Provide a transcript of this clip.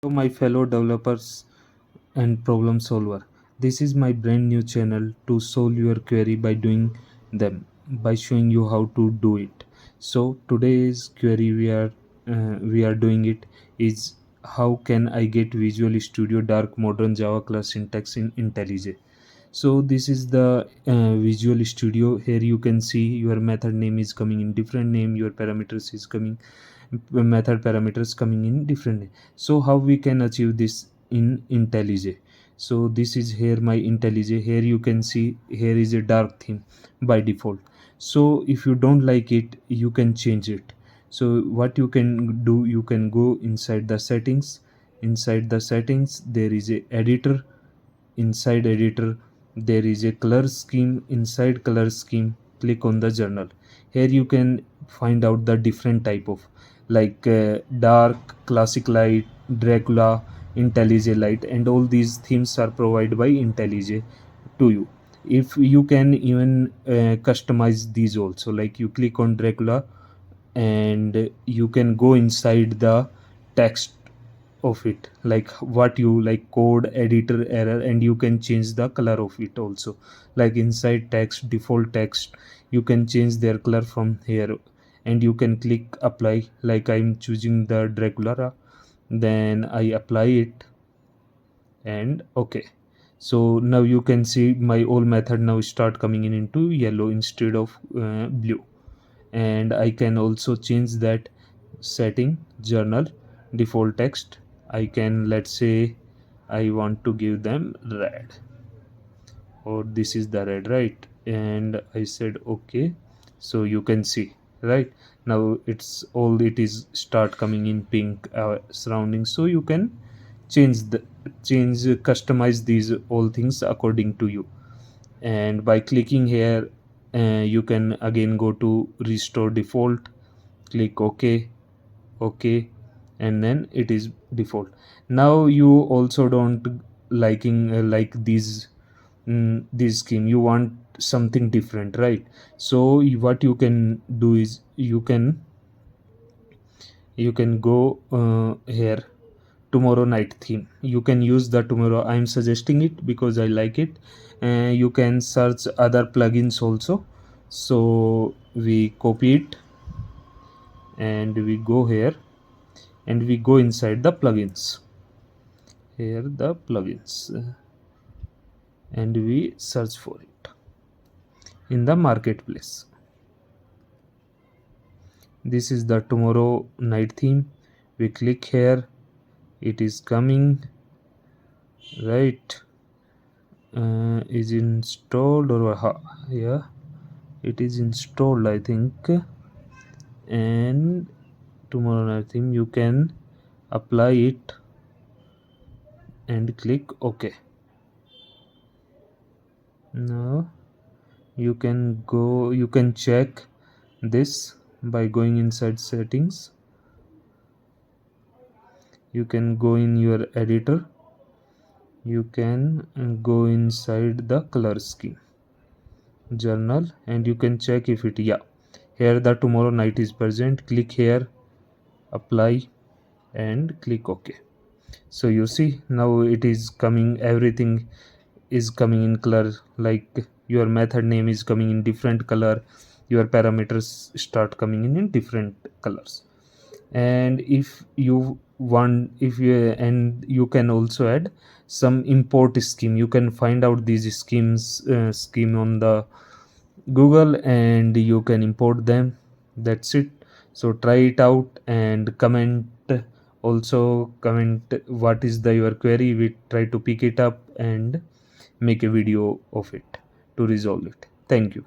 Hello, my fellow developers and problem solver. This is my brand new channel to solve your query by doing them, by showing you how to do it. So today's query we are doing it is how can I get Visual Studio Dark Modern Java class syntax in IntelliJ. So this is the Visual Studio. Here you can see your method name is coming in different name, your parameters is coming method parameters coming in different name. So how we can achieve this in IntelliJ? So this is here my IntelliJ. Here you can see here is a dark theme by default. So if you don't like it, you can change it. So what you can do, you can go inside the settings. Inside the settings there is a editor. Inside editor there is a color scheme. Inside color scheme click on the journal. Here you can find out the different type of like dark, classic light, Dracula, IntelliJ light, and all these themes are provided by IntelliJ to you. If you can even customize these also, like you click on Dracula and you can go inside the text of it, like what you like, code editor error, and you can change the color of it also. Like inside text, default text, you can change their color from here, and you can click apply. Like I'm choosing the Dracula, then I apply it and okay. So now you can see my old method now start coming in into yellow instead of blue. And I can also change that setting, journal default text. I can, let's say I want to give them red, or this is the red, right? And I said okay. So you can see, right, now it's all, it is start coming in pink surrounding. So you can change customize these all things according to you. And by clicking here, you can again go to restore default, click ok, okay, and then it is default. Now you also don't liking like this scheme, you want something different, right? So what you can do is you can go here, tomorrow night theme. You can use the tomorrow, I'm suggesting it because I like it. You can search other plugins also. So we copy it and we go here and we go inside the plugins. Here the plugins, and we search for it in the marketplace. This is the tomorrow night theme. We click here, it is coming, right? Is installed or yeah, it is installed I think. And tomorrow night theme, you can apply it and click ok. Now you can go, you can check this by going inside settings. You can go in your editor, you can go inside the color scheme, journal, and you can check if it, yeah, here the tomorrow night is present. Click here, apply, and click ok. So you see now it is coming, everything is coming in color, like your method name is coming in different color, your parameters start coming in different colors. And if you want, if you, and you can also add some import scheme. You can find out these schemes scheme on the Google and you can import them. That's it. So try it out and comment, also comment what is the your query. We try to pick it up and make a video of it to resolve it. Thank you.